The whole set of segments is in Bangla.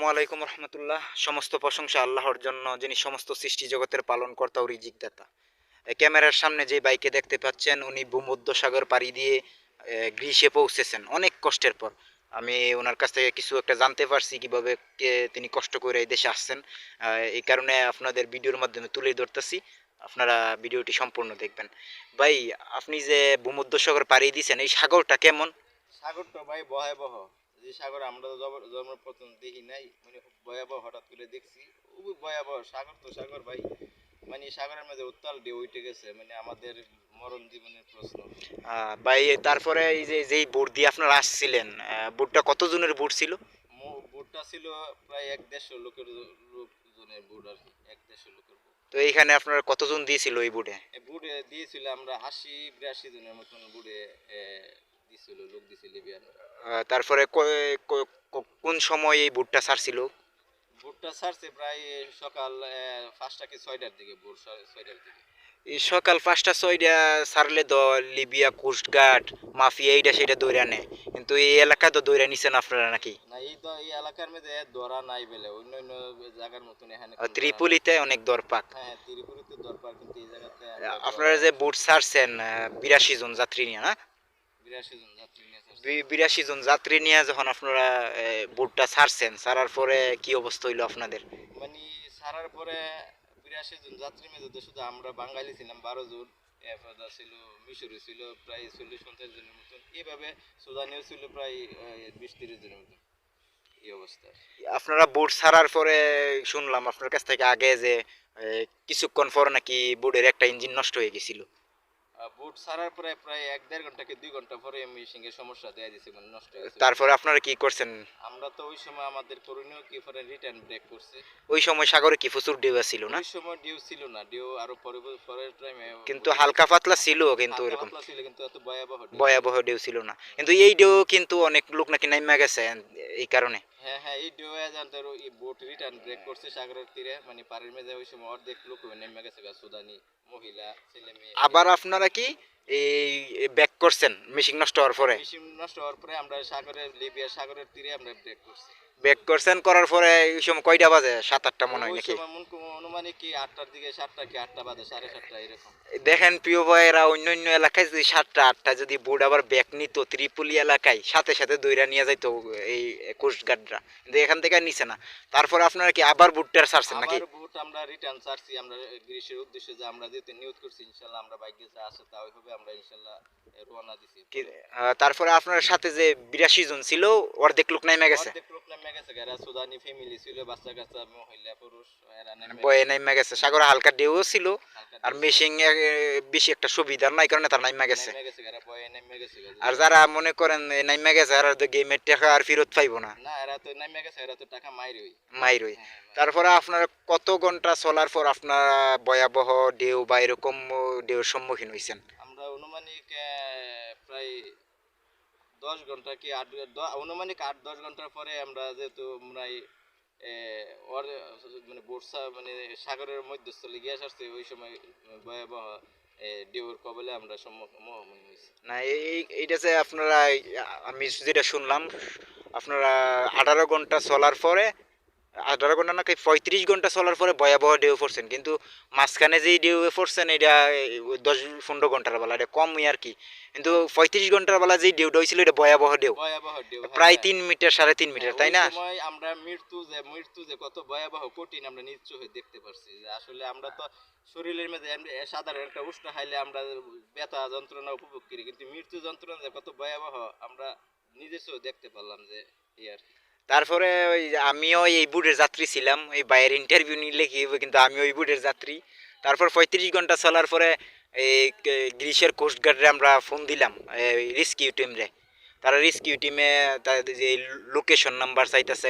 আসসালামু আলাইকুম রহমতুল্লাহ। সমস্ত প্রশংসা আল্লাহর জন্য, যিনি সমস্ত সৃষ্টি জগতের পালনকর্তা ও রিজিকদাতা। ক্যামেরার সামনে যে বাইকে দেখতে পাচ্ছেন, উনি ভূমধ্যসাগর পাড়ি দিয়ে গ্রিসে পৌঁছেছেন অনেক কষ্টের পর। আমি ওনার কাছ থেকে কিছু একটা জানতে পারছি কিভাবে তিনি কষ্ট করে এই দেশে আসছেন। এই কারণে আপনাদের ভিডিওর মাধ্যমে তুলে ধরতেছি, আপনারা ভিডিওটি সম্পূর্ণ দেখবেন। ভাই, আপনি যে ভূমধ্যসাগর পাড়ি দিয়েছেন, এই সাগরটা কেমন? সাগরটা ভাই ভয়াবহ। যে সাগর আমরা তো জন্ম প্রথম দেখি নাই, মানে ভয়াবহ হঠাৎ করে দেখছি। খুবই ভয়াবহ সাগর, তো সাগর ভাই, মানে সাগরের মধ্যে উত্তাল ঢেউ উঠে গেছে, মানে আমাদের মরণ জীবনের প্রশ্ন। ভাই, তারপরে এই যে যেই বোট দিয়ে আপনারা আসছিলেন, বোটটা কত জনের বোট ছিল? বোটটা ছিল প্রায় 1-150 লোকজনের বোট আর কি, 1-150 লোকের বোট। তো এইখানে আপনারা কতজন দিয়েছিল এই বোটে? বুড়ে দিয়েছিল আমরা 80-82 জনের মতন বুড়ে দিছিল, লোক দিছিল লিবিয়ান। তারপরে কোন সময় এই বোটটা ছাড়ছিল? বোটটা ছাড়ছে প্রায় সকাল 5টা কি 6টার দিকে, ভোর 6টার দিকে। এই সকাল 5টা 6টা ছাড়লে তো লিবিয়া কোস্টগার্ড মাফিয়া এইটা সেটা দৌড়া নেয়, কিন্তু এই এলাকা তো দৌড়া নিছেন আপনারা নাকি? না, এই তো এই এলাকার মধ্যে ধরা নাই বলে, অন্য অন্য জায়গার মতন এখানে কোনো ধরা নাই। ত্রিপলিতে অনেক দরপাক। হ্যাঁ হ্যাঁ, ত্রিপুরিতে দরকার, কিন্তু এই জায়গাতে আমরা ধরা আপনারা যে খাইছি। বোট ছাড়ছেন 82 জন যাত্রী নিয়ে, না? 82 জন যাত্রী নিয়ে আসছে। 82 জন যাত্রী নিয়ে যখন আপনারা বোটটা ছাড়ছেন, ছাড়ার পরে কি অবস্থা হইলো আপনাদের? মানে ছাড়ার পরে 82 জন যাত্রী মধ্যে শুধু আমরা বাঙালি ছিলাম 12 জন, এরপর ছিল মিশরি ছিল প্রায় 40-50 জনের মতন, এইভাবে সুদানিও ছিল প্রায় 20-30 জনের মতন, এই অবস্থা। আপনারা বোট ছাড়ার পরে শুনলাম আপনার কাছ থেকে আগে যে কিছুক্ষণ পর নাকি বোটের একটা ইঞ্জিন নষ্ট হয়ে গেছিল। বুট ছাড়ার পরে প্রায় 1-1.5 কি 2 ঘন্টা পরে মিশিং এর সমস্যা দেখা দিয়েছে, মানে নষ্ট হয়ে গেছে। তারপরে আপনারা কি করছেন? আমরা তো ওই সময় আমাদের করণীয় কি পরে রিটার্ন ব্রেক করছে। ওই সময় সাগরে কি প্রচুর ঢেউ ছিল, না? ওই সময় ডিউ ছিল না, ডিউ আরো পরে পরের টাইমে কিন্তু হালকা পাতলা ছিল, কিন্তু হালকা এরকম পাতলা ছিল, কিন্তু এত ভয়াবহ ডিউ ছিল ভয়াবহ না। ঢেউ ছিল না। কিন্তু এই ঢেউ কিন্তু অনেক লোক নাকি নাইমা গেছে এই কারণে। হ্যাঁ হ্যাঁ, এই ডিউ এজান্তের এই বোট রিটার্ন ব্রেক করছে সাগরের তীরে, মানে পাড়ের মেঝে ওই সময় অর্ধেক লোক নেমে গেছে গা, সুদানি মহিলা ছেলে মেয়ে। আবার আপনারা কি এই ব্যাক করছেন মেশিন নষ্ট হওয়ার পরে? মেশিন নষ্ট হওয়ার পরে আমরা সাগরের লিবিয়ার সাগরের তীরে আমরা ব্রেক করছি। ব্যাক করছেন, করার পরে এই সময় কয়টা বাজে? 7-8টা মনে হয় ওই নাকি? সময় অনুমানিক কি 8টার দিকে, 7টা কি 8টা বাজে, 7:30 এরকম। দেখেন প্রিয় ভাইয়েরা, অন্য অন্য এলাকায় যদি 7টা 8টা যদি বোর্ড আবার ব্যাক নিত ত্রিপুলি এলাকায়, সাথে সাথে দইরা নিয়ে যাইতো এই কোস্টগার্ডরা, কিন্তু এখান থেকে আর নিছে না। তারপর আপনারা কি আবার বুটটা ছাড়ছেন নাকি? আবার বুট আমরা রিটার্ন চাচ্ছি, আমরা গ্রীষ্মের উদ্দেশ্যে যে আমরা যেতে নিয়োগ করছি, ইনশাল্লাহ আমরা বাইকে যা আসে তা ওইভাবে আমরা ইনশাল্লাহ রওনা দিছি। তারপরে আপনার সাথে যে 82 জন ছিল, অর্ধেক লোক নাইমা গেছে। অর্ধেক লোক নেমে গেছে, এরা সুদানি ফ্যামিলি ছিল, বাচ্চা কাচ্চা মহিলা পুরুষ, এরা নেমে বয়ে গেছে। নাইমা গেছে, সাগরে হালকা ঢেউও ছিল। হালকা আর ঢেউ ছিল। মেশিং বেশি একটা সুবিধার নাই কারণে তার নাইমা গেছে। নেমে গেছে, এরা বয়ে নেমে গেছে। আর যারা মনে করেন নাইমা গেছে, আর গেমের টাকা আর ফেরত পাইবো না, না, এরা তো নেমে গেছে, এরা তো টাকা মাইরই। মাইরই। হ্যাঁ হ্যাঁ, তারপরে আপনার কত ঘন্টা চলার পর আপনার ভয়াবহ ঢেউ বা এরকম ঢেউর সম্মুখীন হয়েছেন? আমরা অনুমানিক প্রায় 10 ঘন্টা কি 8, অনুমানিক 8-10 ঘন্টার পরে আমরা যেহেতু আমরা ওর মানে বর্ষা মানে সাগরের মধ্যস্থলে গিয়ে আসছে, ওই সময় ভয়াবহ ঢেউর কবলে আমরা সম্মুখীন হয়েছি। না, এইটা যে আপনারা, আমি যেটা শুনলাম, আপনারা 18 ঘন্টা চলার পরে, 18 ঘন্টা নাকি 35 ঘন্টা চলার পরে ভয়াবহ ঢেউ পড়ছেন, কিন্তু মাঝখানে যেই ঢেউ পড়ছেন এটা 10-15 ঘন্টার বেলা, এটা কমই আর কি। কিন্তু 35 ঘন্টার বেলা যেই ঢেউটা হয়েছিল এটা ভয়াবহ ঢেউ, ভয়াবহ ঢেউ, হ্যাঁ প্রায় হ্যাঁ। 3 মিটার 3.5 মিটার, হ্যাঁ, তাই ওই না? সময় আমরা মৃত্যু যে কত ভয়াবহ কঠিন আমরা নিজ চোখে দেখতে পারছি, যে আসলে আমরা তো শরীরের মধ্যে সাধারণ একটা উষ্ণ খাইলে আমরা ব্যথা যন্ত্রণা উপভোগ করি, কিন্তু মৃত্যু যন্ত্রণা যে কত ভয়াবহ আমরা নিজের চোখে দেখতে পারলাম, যে এই আর কি। তারপরে ওই যে আমিও এই বুটের যাত্রী ছিলাম, এই বাইরের ইন্টারভিউ নিলে কি হবে, কিন্তু আমি ওই বুটের যাত্রী। তারপর 35 ঘন্টা চলার পরে এই গ্রিসের কোস্টগার্ডে আমরা ফোন দিলাম, রেস্কিউ টিমরে। তারা রেস্কিউ টিমে তাদের যে লোকেশন নাম্বার চাইতেছে,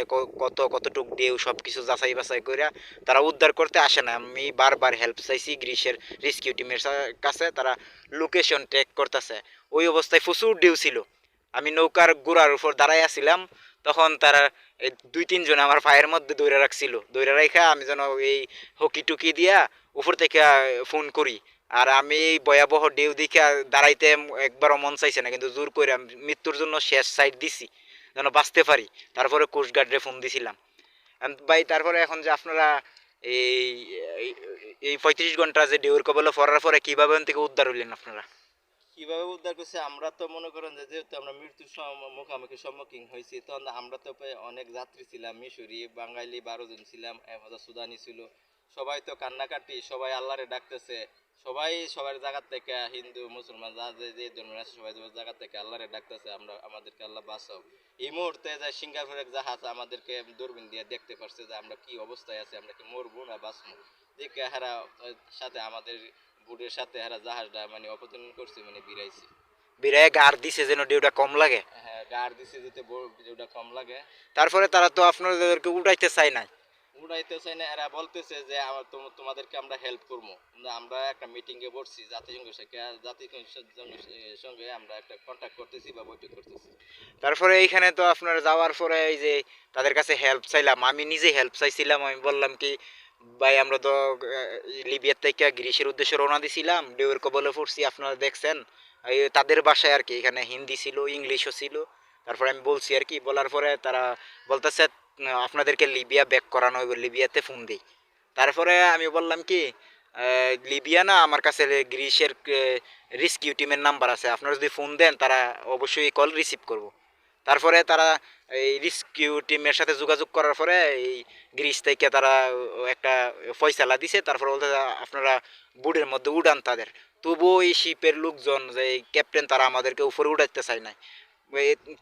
কতটুক ঢেউ সব কিছু যাচাই বাছাই করে তারা উদ্ধার করতে আসে না। আমি বারবার হেল্প চাইছি গ্রিসের রেস্কিউ টিমের কাছে, তারা লোকেশন ট্র্যাক করতেছে। ওই অবস্থায় প্রচুর ঢেউ ছিল, আমি নৌকার গোড়ার উপর দাঁড়াই আছিলাম, তখন তারা 2-3 জন আমার পায়ের মধ্যে দৌড়ে রাখছিল, দৌড়ে রাখা আমি যেন এই হকি টুকি দিয়া উপর থেকে ফোন করি। আর আমি এই ভয়াবহ ঢেউ দেখে দাঁড়াইতে একবারও মন চাইছে না, কিন্তু জোর করে মৃত্যুর জন্য শেষ সাইড দিছি যেন বাঁচতে পারি। তারপরে কোস্টগার্ডরে ফোন দিছিলাম। ভাই তারপরে এখন যে আপনারা এই এই- এই 35 ঘন্টা যে ঢেউর কবলে পড়ার পরে কিভাবে ওখান থেকে উদ্ধার হইলেন আপনারা? কিভাবে উদ্ধার করছে আমরা তো মনে করেন যে যেহেতু আমরা মৃত্যুর মুখোমুখি সম্মুখীন হয়েছি তখন আমরা তো প্রায় অনেক যাত্রী ছিলাম, মিশরি বাঙালি 12 জন ছিলাম, সুদানি ছিল। সবাই তো কান্নাকাটি, সবাই আল্লাহরে ডাকতেছে, সবাই সবার জায়গা থেকে, হিন্দু মুসলমান যা যে যে ধর্মের আছে সবাই সবার জায়গা থেকে আল্লাহরে ডাকতেছে, আমরা আমাদেরকে আল্লাহ বাঁচাও। এই মুহূর্তে যে সিঙ্গাপুরের জাহাজ আমাদেরকে দূরবীন দিয়ে দেখতে পারছে যে আমরা কি অবস্থায় আছি, আমরা কি মরবো না বাঁচবো। দেখে হারা সাথে আমাদের বুটের সাথে হারা জাহাজটা মানে অপতরণ করছে, মানে বিরাইছে। বিরায় গার দিছে যেন ঢেউটা কম লাগে। হ্যাঁ, গাড় দিছে যাতে যেটা কম লাগে। তারপরে তারা তো আপনাদেরকে উঠাইতে চায় না। উড়াইতে চাই না, এরা বলতেছে যে আমার তোমাদেরকে আমরা হেল্প করবো। আমরা একটা মিটিং এ বসছি জাতিসংঘের সাথে, জাতিসংঘের সঙ্গে আমরা একটা কন্ট্যাক্ট করতেছি বা বৈঠক করতেছি। তারপরে এইখানে তো আপনার যাওয়ার পরে এই যে তাদের কাছে হেল্প চাইলাম, আমি নিজে হেল্প চাইছিলাম। আমি বললাম কি ভাই আমরা তো লিবিয়ার থেকে গ্রিসের উদ্দেশ্যে রওনা দিছিলাম, ঢেউয়ের কবলে পড়ছি আপনারা দেখছেন। এই তাদের বাসায় আর কি এখানে হিন্দি ছিল, ইংলিশও ছিল। তারপরে আমি বলছি আর কি, বলার পরে তারা বলতেছে আপনাদেরকে লিবিয়া ব্যাক করানো হইব, লিবিয়াতে ফোন দিই। তারপরে আমি বললাম কি লিবিয়া না, আমার কাছে গ্রিসের রেস্কিউ টিমের নাম্বার আছে, আপনারা যদি ফোন দেন তারা অবশ্যই কল রিসিভ করব। তারপরে তারা এই রেস্কিউ টিমের সাথে যোগাযোগ করার পরে এই গ্রিস থেকে তারা একটা ফয়সালা দিছে। তারপরে বলতে আপনারা বুডের মধ্যে উড়ান তাদের। তবুও এই শিপের লোকজন যে ক্যাপ্টেন তারা আমাদেরকে উপরে উঠাইতে চায় না।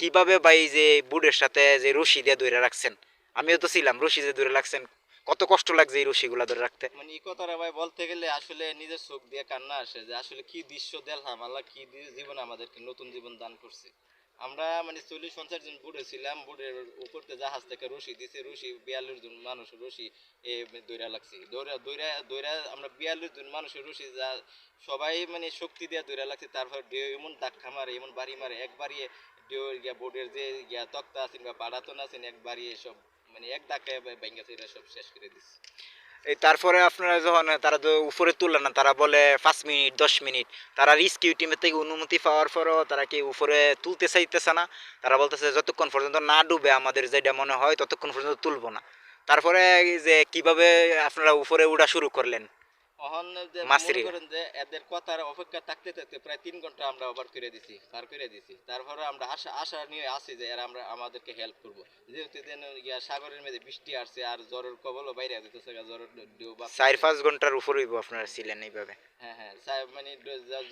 কিভাবে ভাই যে বুডের সাথে যে রশি দিয়ে ধরে রাখছেন, আমিও তো ছিলাম, রশি দিয়ে ধরে রাখছেন, কত কষ্ট লাগছে এই রশিগুলা ধরে রাখতে। মানে এই কথাটা ভাই বলতে গেলে আসলে নিজের চোখ দিয়ে কান্না আসে যে আসলে কি দৃশ্য দেখলাম, আল্লাহ কি জীবন আমাদেরকে নতুন জীবন দান করছে। আমরা মানে 40-50 জন বুড়ে ছিলাম, বুড়ের উপরতে জাহাজ থেকে রশি দিছে, রশি 42 জন মানুষ রশি দৌড়া লাগছে, দৌড়া দৌড়া দৌড়া আমরা 42 জন মানুষের রশি যা সবাই মানে শক্তি দিয়ে দৌড়া লাগছে। তারপর ঢেউ এমন ধাক্কা মারে, এমন বাড়ি মারে, একবারই ঢেউ গিয়া বোর্ডের যে গিয়া তক্তা আছেন বা পাড়াতন আছেন একবারই সব মানে এক ধাক্কায় ভেঙে চুরে সব শেষ করে দিচ্ছে। এই তারপরে আপনারা যখন তারা তো উপরে তুললে না, তারা বলে 5 মিনিট 10 মিনিট। তারা রেস্কিউ টিমের থেকে অনুমতি পাওয়ার পরও তারা কি উপরে তুলতে চাইতেছে না। তারা বলতেছে যতক্ষণ পর্যন্ত না ডুবে আমাদের যেটা মনে হয় ততক্ষণ পর্যন্ত তুলবো না। তারপরে এই যে কিভাবে আপনারা উপরে উঠা শুরু করলেন এখন যে মনে মাসিরিরা? করেন যে এদের কথার অপেক্ষা থাকতে থাকতে প্রায় 3 ঘন্টা আমরা পার করে দিছি। তারপরে আমরা আশা নিয়ে আসি যে এরা আমরা আমাদেরকে হেল্প করবো, যেহেতু দেন ইয়া সাগরের মধ্যে বৃষ্টি আসছে আর জ্বরের কবলও বাইরে দিতেছে, জ্বরের ঢেউ চার বাড়তেছে। পাঁচ ঘন্টার উপর হইব আপনারা ছিলেন এইভাবে। হ্যাঁ হ্যাঁ, মানে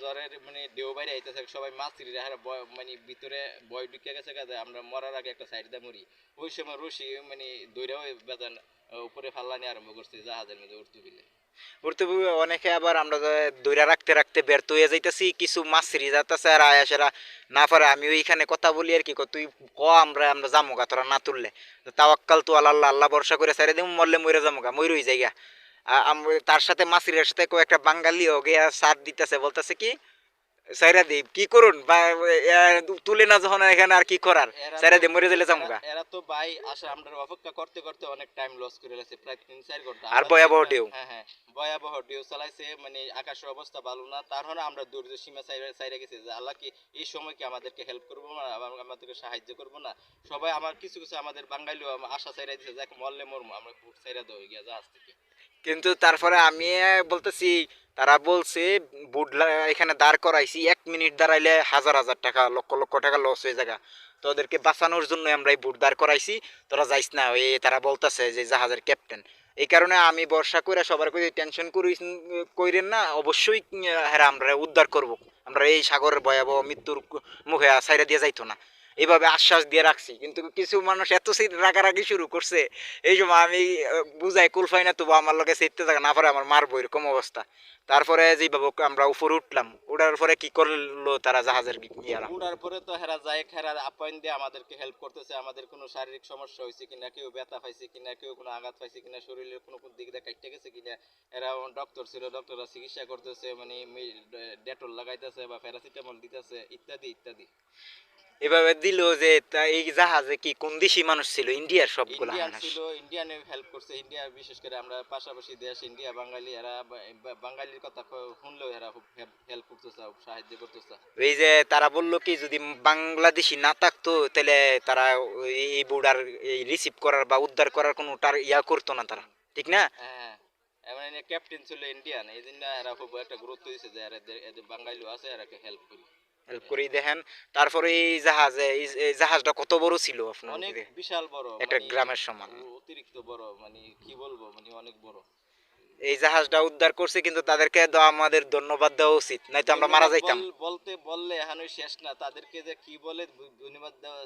জ্বরের মানে ঢেউ বাইরে আইতেছে, সবাই মাছিরা মানে ভিতরে ভয় ঢুকে গেছে কাজে আমরা মরার আগে একটা সাইড দিয়ে মরি। ওই সময় রশি মানে দৈরাও বেদান উপরে ফাল্লানি আরম্ভ করছে জাহাজের মধ্যে উঠতে গেলে। উঠতে অনেকে আবার আমরা দৈরা রাখতে রাখতে ব্যর্থ হয়ে যাইতেছি, কিছু মাছরি যাইতেছে আর আয়াসেরা না পারে। আমি ওইখানে কথা বলি আর কি, তুই ক আমরা আমরা যামুগা তোরা না তুললে। তাওয়াক্কাল তো আল্লাহ, আল্লাহ ভরসা করে সাইরে দিম, মরলে মরে যামুগা, মরই জায়গা। তার সাথে মাসিরের সাথে একটা বাঙালিও গিয়া সাথ দিতেছে, বলতেছে কি সাইরা দি কি করুন বা তুলে না যখন এখানে আর কি করার, এরা সাইরা তো দিয়ে মরে দিলে এরা যামুগা। এরা তো ভাই আসে আমরা অপেক্ষা করতে করতে অনেক টাইম লস করে গেছে, প্রায় 3-4 ঘন্টা আর আমরা ভয়াবহ ঢেউ। হ্যাঁ হ্যাঁ, ভয়াবহ ঢেউ চালাইছে, মানে আকাশের অবস্থা ভালো না। তারপরে আমরা ধৈর্য সীমা চাইরা গেছি যে আল্লাহ কি এই সময় কি আমাদেরকে হেল্প করবো না, আমাদেরকে সাহায্য করবো না। সবাই আমার কিছু কিছু আমাদের বাঙালিও আশা চাইরা দিছে যে মরলে মরমু, আমরা বুট চাইরা দেবো গিয়া জাহাজ থেকে। কিন্তু তারপরে আমি বলতেছি, তারা বলছে এখানে দাঁড় করাইছি, 1 মিনিট দাঁড়াইলে হাজার হাজার টাকা লক্ষ লক্ষ টাকা লস হয়ে যায়। তো ওদেরকে বাঁচানোর জন্য আমরা এই বুট দাঁড় করাইছি, তোরা যাইস না। ওই তারা বলতেছে যে জাহাজের ক্যাপ্টেন। এই কারণে আমি ভরসা করে সবার করে টেনশন কইরেন না, অবশ্যই হ্যাঁ আমরা উদ্ধার করব, আমরা এই সাগরের ভয়াবহ মৃত্যুর মুখে সাইরা দিয়ে যাইতো না, এইভাবে আশ্বাস দিয়ে রাখছি। কিন্তু কিছু মানুষ এত রাগারাগি শুরু করছে, এই সময় আমি বুঝাই কুলফাই না, তবু আমার লোকে সেটতে থাকে না পারে, আমার মারবো এরকম অবস্থা। তারপরে যেভাবে আমরা উপরে উঠলাম, উঠার পরে কি করলো তারা জাহাজের ইয়ারা, উড়ার পরে তো হেরা যায়, হেরা আপ্যায়ন দিয়ে আমাদেরকে হেল্প করতেছে, আমাদের কোনো শারীরিক সমস্যা হয়েছে কিনা, কেউ ব্যথা পাইছে কিনা, কেউ কোনো আঘাত পাইছে কিনা, শরীরের কোনো দিক দিয়ে কাটতে গেছে কিনা। এরা ডক্টর ছিল, ডক্টররা চিকিৎসা করতেছে, মানে ডেটল লাগাইতেছে বা প্যারাসিটামল দিতেছে, ইত্যাদি ইত্যাদি। এভাবে দিল যে এই জাহাজে কি কোন দেশি মানুষ ছিল? ইন্ডিয়ার সবগুলা ইন্ডিয়ান মানুষ। ছিল, ইন্ডিয়ানে হেল্প করছে। ইন্ডিয়া বিশেষ করে আমরা পাশাপাশি দেশ ইন্ডিয়া বাঙালি, এরা বাঙালির কথা শুনলেও এরা খুব হেল্প করতেছে, সাহায্য করতেছে। এই যে তারা বললো কি যদি বাংলাদেশি না থাকতো তাহলে তারা এই বোর্ডার এই রিসিভ করার বা উদ্ধার করার কোনো ইয়া করতো না তারা, ঠিক না? হ্যাঁ, এমন ক্যাপ্টেন ছিল ইন্ডিয়ান, এই জন্য এরা খুব একটা গুরুত্ব দিচ্ছে যে এদের বাঙালিও আছে, এরাকে হেল্প করি। হেল্প করেই দেখেন। তারপরে এই জাহাজে এই জাহাজটা কত বড় ছিল আপনার অনেক দিকে? বিশাল বড়, একটা মানে গ্রামের সমান। অতিরিক্ত বড়, মানে কি বলবো, মানে অনেক বড়। এই জাহাজটা উদ্ধার করছে কিন্তু তাদেরকে আমাদের ধন্যবাদ দেওয়া উচিত, নয়তো আমরা মারা ধন্যবাদ যাইতাম। বলতে বললে এখনই শেষ না, তাদেরকে যে কি বলে ধন্যবাদ দেওয়া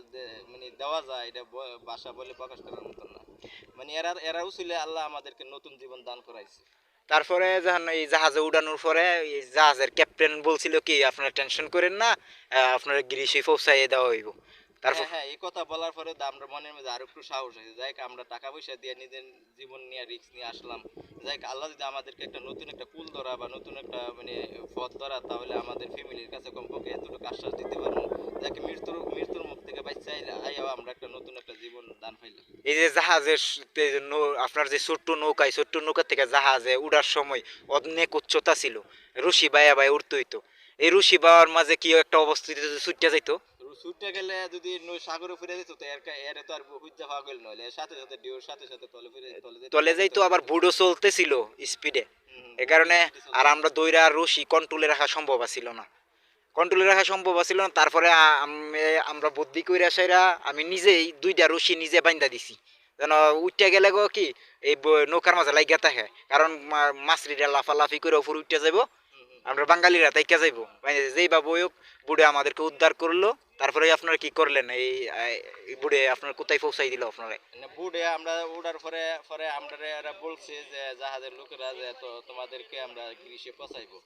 মানে দেওয়া যায়, এটা ভাষা বলে প্রকাশ করার মতন না। মানে এরাও ছিল, আল্লাহ আমাদেরকে নতুন জীবন দান করাইছে। তারপরে যখন এই জাহাজে উড়ানোর পরে এই জাহাজের ক্যাপ্টেন বলছিল কি আপনারা টেনশন করেন না, আপনারা গ্রিসে পৌঁছাইয়ে দেওয়া হইব। তারপর হ্যাঁ হ্যাঁ, এই কথা বলার পরে তো আমরা মনের মধ্যে আরো একটু সাহস হয়েছে, যাই হোক, আমরা টাকা পয়সা দিয়ে নিজের জীবন নিয়ে রিস্ক নিয়ে আসলাম, যাই হোক, আল্লাহ যদি আমাদেরকে একটা নতুন একটা কুল ধরা বা নতুন একটা মানে পথ ধরা, তাহলে আমাদের ফ্যামিলির কাছে কমপক্ষে এতটুকু আশ্বাস দিতে পারবো, যাকে মৃত্যুর মুখ থেকে বাঁচতে আইয়াও আমরা একটা নতুন একটা জীবন দান পাইলাম। এই যে জাহাজের আপনার যে ছোট্ট নৌকা থেকে জাহাজে উড়ার সময় অনেক উচ্চতা ছিল, রশি বায়া বায়া উঠতে হইতো। এই রশি বাওয়ার মাঝে কি একটা অবস্থিত ছুটতে যাইতো, ছুটে গেলে যদি সাগরে ফিরে যেত, তো এর তো আর হুজ্জা হওয়া গেল নইলে, এর সাথে সাথে ডিওর সাথে সাথে তলে যেতে তলে যাইতো, আবার বুড়ো চলতেছিল স্পিডে। এ কারণে আর আমরা দইরা রশি কন্ট্রোলে রাখা সম্ভব ছিল না, কন্ট্রোলে রাখা সম্ভব ছিল না। তারপরে আমরা বুদ্ধি কইরা সাইরা আমি নিজেই দুইটা রশি নিজে বাইন্ধা দিছি, যেন উঠতে গেলে গো কি এই নৌকার মাঝে লাগিয়া থাকে, কারণ মাছরিরা লাফালাফি করে উপর উঠতে যাইব, আমরা বাঙালিরা তাইকা যাইব। যেই বাবু হোক বুড়ে আমাদেরকে উদ্ধার করলো। তারপরে আপনারা কি করলেন? এই বুড়ে আপনার কোথায় পৌঁছাই দিল আপনারা? মানে বুড়ে আমরা উড়ার পরে পরে আমরা এরা বলছে যে জাহাজের লোকেরা যে তো তোমাদেরকে আমরা গ্রিসে পৌঁছাইবো।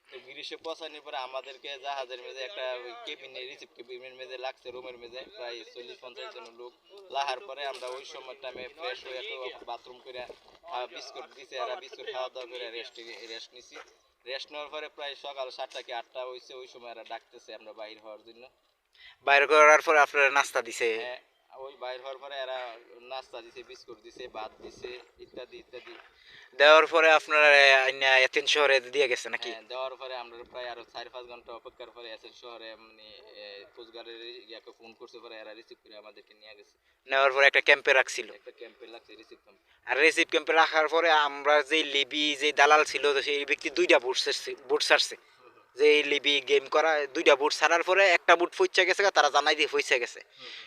তো গ্রিসে পৌঁছানোর পরে আমাদেরকে জাহাজের মেঝে একটা কেবিনে রিসিভ কেবিনের মেঝে লাগছে, রুমের মেঝে প্রায় 40-50 জন লোক লাহার পরে আমরা ওই সময় টাইমে ফ্রেশ হয়ে একটু বাথরুম করে বিস্কুট দিছে, এরা বিস্কুট খাওয়া দাওয়া করে রেস্ট নিছি। রেস্ট নেওয়ার পরে প্রায় সকাল 7টা কি 8টা হয়েছে, ওই সময় এরা ডাকতেছে আমরা বাইর হওয়ার জন্য। বাইর করার পরে আপনারা নাস্তা দিছে? হ্যাঁ, ওই বাইর হওয়ার পরে এরা নাস্তা দিছে, বিস্কুট দিছে, ভাত দিছে, ইত্যাদি ইত্যাদি। দেওয়ার পরে আপনারা এথেন্স শহরে দিয়ে গেছে নাকি? হ্যাঁ, দেওয়ার পরে আমরা প্রায় আরো 4-5 ঘন্টা অপেক্ষার পরে এসেন শহরে, মানে কোস্টগার্ডের ইয়াকে ফোন করছে, পরে এরা রিসিভ করে আমাদেরকে নিয়ে গেছে। নেওয়ার পরে একটা ক্যাম্পে রাখছিল। একটা ক্যাম্পে লাগছে, রিসিভ ক্যাম্প। আর রিসিভ ক্যাম্পে রাখার পরে আমরা যে লিবি যে দালাল ছিল, তো সেই ব্যক্তি দুইটা বুট ছাড়ছে। যে এই লিবি গেম করা দুইটা বুট ছাড়ার পরে একটা বুট ফইচা গেছে, তারা জানাই দিয়ে ফইচা গেছে।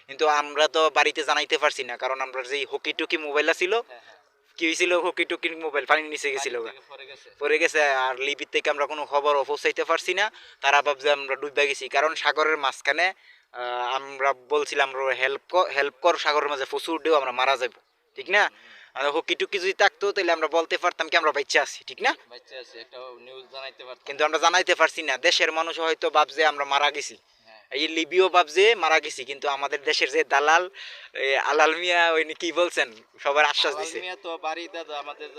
কিন্তু আমরা তো বাড়িতে জানাইতে পারছি না, কারণ আমরা যে হকি টকি মোবাইল ছিল, হ্যাঁ হ্যাঁ, কি হয়েছিল হকি টকির মোবাইল পানির নিচে গেছিল, পানি থেকে পরে গেছে। পড়ে গেছে। আর লিবির থেকে আমরা কোনো খবর পৌঁছাইতে পারছি না। তারা ভাবছে আমরা ডুবে গেছি, কারণ সাগরের মাঝখানে আমরা বলছিলাম হেল্প কর, সাগরের মাঝে প্রচুর ঢেউ, আমরা মারা যাব, ঠিক না? আর হকি টুকি যদি থাকতো তাহলে আমরা বলতে পারতাম কি আমরা বাচ্চা আছি, ঠিক না? বাচ্চা আছে, একটা নিউজ জানাইতে পারতাম। কিন্তু আমরা জানাইতে পারছি না। দেশের মানুষ হয়তো ভাবছে আমরা মারা গেছি, হ্যাঁ, এই লিবিও ভাবছে মারা গেছি, কিন্তু আমাদের দেশের যে দালাল আলাল মিয়া ওই কি বলছেন, সবার আশ্বাস আলাল দিছে। মিয়া তো বাড়ি দাদা আমাদের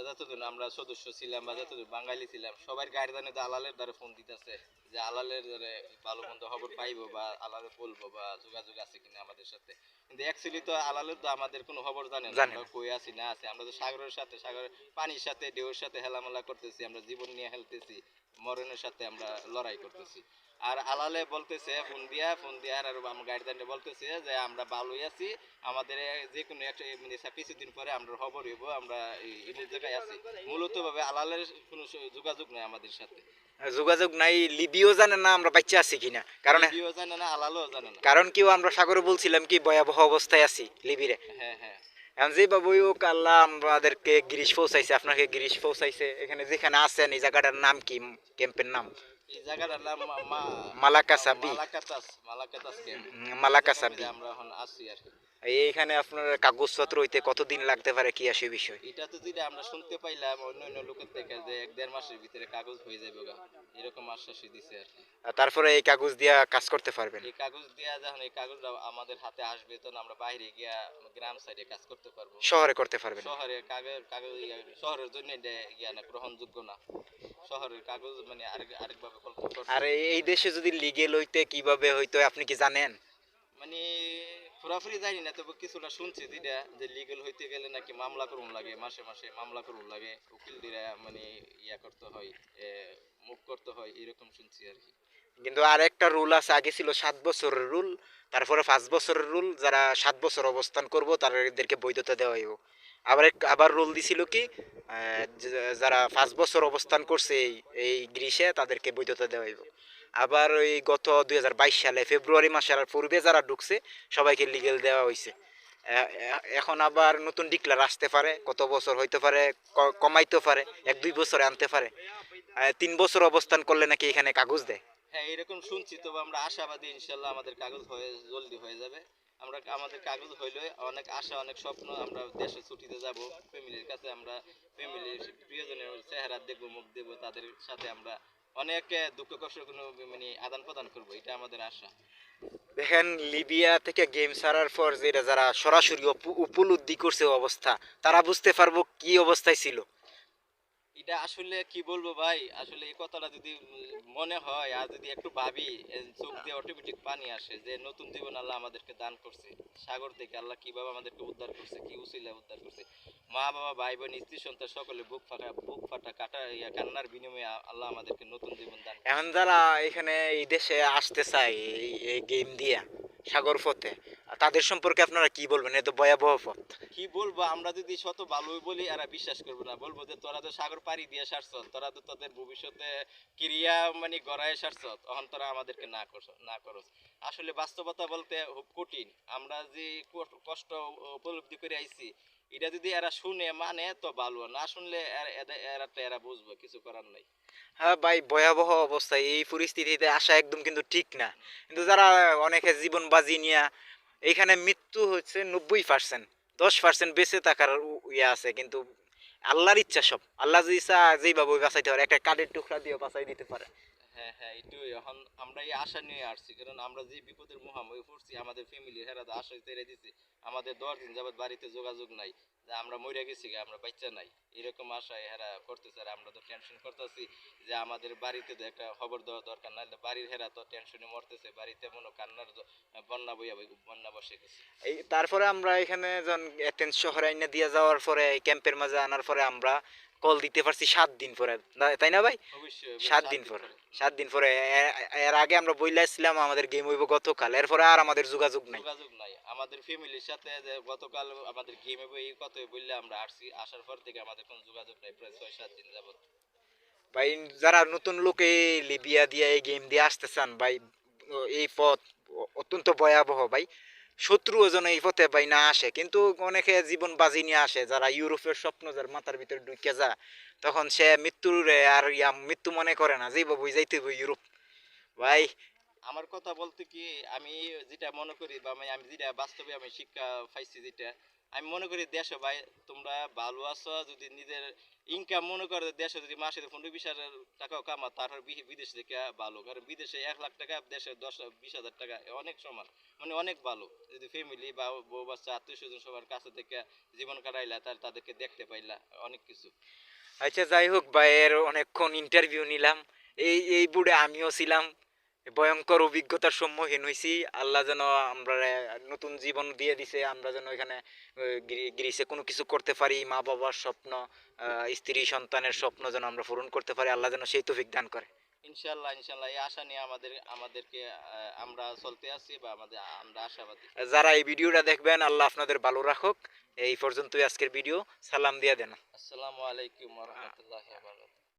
যতদিন আমরা সদস্য ছিলাম বা যতদিন বাঙালি ছিলাম, সবার গার্জেনে তো আলালের দ্বারা ফোন দিতেছে যে আলালের দ্বারা ভালো মন্দ খবর পাইবো বা আলালে বলবো বা যোগাযোগ আছে কিনা আমাদের সাথে। কিন্তু অ্যাকচুয়ালি তো আলালের তো আমাদের কোনো খবর জানে না, আমরা কই আছি না আছি। আমরা তো সাগরের সাথে, সাগরের পানির সাথে, ঢেউর সাথে হেলামেলা করতেছি, আমরা জীবন নিয়ে খেলতেছি, মরণের সাথে আমরা লড়াই করতেছি। আর আলালে বলতেছে ফোন দিয়া আর আমার গার্জেনরা বলতেছে যে আমরা ভালোই আছি, আমাদের যে কোনো একটা মানে কিছুদিন পরে আমরা খবর হইব, আমরা এই জায়গায় আছি। মূলত ভাবে আলালের কোনো যোগাযোগ নাই আমাদের সাথে, যোগাযোগ নাই, লিবিও জানে না আমরা বাচ্চা আছি কিনা, কারণ লিবিও জানে না, আলালও জানে না। কারণ কেউ আমরা সাগরে বলছিলাম কি ভয়াবহ অবস্থায় আছি লিবিরে। হ্যাঁ হ্যাঁ, এখন যে বাবুই হোক আল্লাহ আমাদেরকে গিরিশ পৌঁছাইছে, আপনাকে গিরিশ পৌঁছাইছে। এখানে যেখানে আছেন এই জায়গাটার নাম কি, ক্যাম্পের নাম? এই জায়গাটার নাম মালাকাসাবি। মালাকাতাস ক্যাম্প। মালাকাসাবি। আমরা এখন আছি আর কি। এইখানে আপনার কাগজপত্র হইতে কতদিন লাগতে পারে, কি আসে বিষয়? এটা তো যেটা আমরা শুনতে পাইলাম অন্য অন্য লোকের থেকে যে 1-1.5 মাসের ভিতরে কাগজ হয়ে যাবে গা, এরকম আশ্বাসই দিছে আর কি। আর তারপরে এই কাগজ দিয়া কাজ করতে পারবেন? এই কাগজ দিয়া যখন এই কাগজটা আমাদের হাতে আসবে, তখন আমরা বাইরে গিয়া গ্রাম সাইডে কাজ করতে পারবো। শহরে করতে পারবেন? শহরে কাগজ শহরের জন্য এটা ইয়া না, গ্রহণযোগ্য না। শহরের কাগজ মানে আরেকভাবে করছে। আর এই দেশে যদি লিগেল হইতে কিভাবে হইতো আপনি কি জানেন? মানে পুরাপুরি জানি না, তবে কিছুটা শুনছি যেটা যে লিগেল হইতে গেলে নাকি মামলা করুন লাগে, মাসে মাসে মামলা করুন লাগে, উকিল দিরা মানে ইয়া করতে হয়, মুখ করতে হয়, এরকম শুনছি আর কি। কিন্তু আর একটা রুল আছে, আগে ছিল 7 বছরের রুল, তারপরে 5 বছরের রুল, যারা 7 বছর অবস্থান করবো তাদেরকে বৈধতা দেওয়া হইব। আবার রুল দিছিল কি যারা 5 বছর অবস্থান করছে এই গ্রীষে তাদেরকে বৈধতা দেওয়া হইব। আবার ওই গত 2022 সালে ফেব্রুয়ারি মাসের পূর্বে যারা ঢুকছে সবাইকে লিগেল দেওয়া হয়েছে। এখন আবার নতুন ডিক্লার আসতে পারে, কত বছর হইতে পারে, কমাইতে পারে, 1-2 বছরে আনতে পারে। 3 বছর অবস্থান করলে নাকি এখানে কাগজ দেয়। হ্যাঁ এরকম শুনছি, তবে আমরা আশাবাদী ইনশাল্লাহ আমাদের কাগজ হয়ে জলদি হয়ে যাবে। আমরা আমাদের কাগজ হইলে অনেক আশা অনেক স্বপ্ন, আমরা দেশে ছুটিতে যাব, ফ্যামিলির কাছে আমরা ফ্যামিলির প্রিয়জনের চেহারা দেখবো, মুখ দেবো, তাদের সাথে আমরা অনেক দুঃখ কষ্ট কোনো মানে আদান প্রদান করবো, এটা আমাদের আশা। দেখেন লিবিয়া থেকে গেম ছাড়ার পর যেটা যারা সরাসরি উপলব্ধি করছে অবস্থা, তারা বুঝতে পারবো কি অবস্থায় ছিল। এটা আসলে কি বলবো ভাই, আসলে এই কথাটা যদি মনে হয় আর যদি একটু ভাবি, চোখ দিয়ে অটোমেটিক পানি আসে যে নতুন জীবন আল্লাহ আমাদেরকে দান করছে। সাগর থেকে আল্লাহ কিভাবে আমাদেরকে উদ্ধার করছে, কি উসিলা উদ্ধার করছে। মা বাবা ভাই বোন স্ত্রী সন্তান সকলে বুক ফাটা কাটা কান্নার বিনিময়ে আল্লাহ আমাদেরকে নতুন জীবন দান করছে। এখন যারা এখানে এই দেশে আসতে চায় এই গেম দিয়া সাগর পথে, তাদের সম্পর্কে আপনারা কি বলবেন? এ তো ভয়াবহ পথ। কি বলবো, আমরা যদি শত ভালোই বলি এরা বিশ্বাস করবে না, বলবো যে তোরা তো সাগর পাড়ি দিয়ে সারছ, তোরা তো তোদের ভবিষ্যতে ক্রিয়া মানে গড়ায় সারছ, তখন তোরা আমাদেরকে না করো। আসলে বাস্তবতা বলতে খুব কঠিন, আমরা যে কষ্ট উপলব্ধি করে আইছি, এটা যদি এরা শুনে মানে তো ভালো, না শুনলে এরা বুঝবো, কিছু করার নাই। হ্যাঁ ভাই, ভয়াবহ অবস্থা। এই পরিস্থিতিতে আসা একদম কিন্তু ঠিক না। কিন্তু যারা অনেকে জীবন বাজি নিয়ে এখানে, মৃত্যু হচ্ছে 90%, 10% বেঁচে থাকার ইয়ে আছে। কিন্তু আল্লাহর ইচ্ছা সব, আল্লাহ যে ইচ্ছা যেইভাবে বাঁচাইতে পারে, একটা কাঠের টুকরা দিয়ে বাঁচাই দিতে পারে। হ্যাঁ হ্যাঁ, একটু এখন আমরা এই আশা নিয়ে আসছি, কারণ আমরা যে বিপদের মুহাম্ময় পড়ছি, আমাদের ফ্যামিলি হেরা তো আশা ছেড়ে দিছি, আমাদের 10 দিন যাবত বাড়িতে যোগাযোগ নাই, যে আমরা মরে গেছি আমরা বাচ্চা নাই, এরকম আশায় হেরা করতেছে। আর আমরা তো টেনশন করতেছি যে আমাদের বাড়িতে তো একটা খবর দেওয়া দরকার, নাহলে বাড়ির হেরা তো টেনশনে মরতেছে, বাড়িতে মনে কান্নার বন্যা বসে গেছে। এই তারপরে আমরা এখানে যখন এথেন্স শহরে আইনা দিয়ে যাওয়ার পরে, এই ক্যাম্পের মাঝে আনার পরে আমরা কল দিতে পারছি 7 দিন পরে, তাই না ভাই? অবশ্যই 7 দিন পরে, 7 দিন পরে। এর আগে আমরা বইলাছিলাম আমাদের গেম হইব গতকাল, এরপরে আর আমাদের যোগাযোগ নাই। যোগাযোগ নাই আমাদের ফ্যামিলির সাথে, যে গতকাল আমাদের গেমে এই কথাই বললে আমরা আসছি, আসার পর থেকে আমাদের কোনো যোগাযোগ নাই প্রায় 6-7 দিন যাবত। ভাই যারা নতুন লোক এই লিবিয়া দিয়ে এই গেম দিয়ে আসতে চান ভাই, এই পথ অত্যন্ত ভয়াবহ ভাই। শত্রু ওজন এই পথে ভাই না আসে, কিন্তু অনেকে জীবন বাজি নিয়ে আসে। যারা ইউরোপের স্বপ্ন যার মাথার ভিতরে ঢুকে যা, তখন সে মৃত্যুর আর মৃত্যু মনে করে না, যেই বাবুই যাইতে হইব ইউরোপ ভাই। আমার কথা বলতে কি, আমি যেটা মনে করি বা আমি যেটা বাস্তবে আমি শিক্ষা পাইছি, যেটা আমি মনে করি দেশে ভাই তোমরা ভালো আছো, যদি নিজের ইনকাম মনে করো দেশে যদি মাসে 15-20 হাজার টাকাও কামা, তারপর বিদেশ থেকে ভালো, কারণ বিদেশে 1 লাখ টাকা, দেশে 10-20 হাজার টাকা অনেক সমান, মানে অনেক ভালো। যদি ফ্যামিলি বা বউ বাচ্চা আত্মীয় স্বজন সবার কাছে থেকে জীবন কাটাইলা, তাদেরকে দেখতে পাইলা অনেক কিছু। আচ্ছা যাই হোক ভাইয়ের অনেকক্ষণ ইন্টারভিউ নিলাম। এই বুড়ে আমিও ছিলাম, ভয়ঙ্কর অভিজ্ঞতার সম্মুখীন হয়েছি। আল্লাহ যেন আমরা নতুন জীবন দিয়ে দিছে, আমরা যেন এখানে গ্রিসে কোনো কিছু করতে পারি, মা বাবার স্বপ্ন, স্ত্রী সন্তানের স্বপ্ন যেন আমরা পূরণ করতে পারি। আল্লাহ যেন সেই তৌফিক দান করে। ইনশাল্লাহ ইনশাল্লাহ, এই আশা নিয়ে আমাদেরকে আমরা চলতে আছি, বা আমরা আশাবাদী। যারা এই ভিডিওটা দেখবেন, আল্লাহ আপনাদের ভালো রাখুক। এই পর্যন্তই আজকের ভিডিও। সালাম দিয়ে দেন। আসসালামু আলাইকুম ওয়া রাহমাতুল্লাহি ওয়া বারাকাতুহু।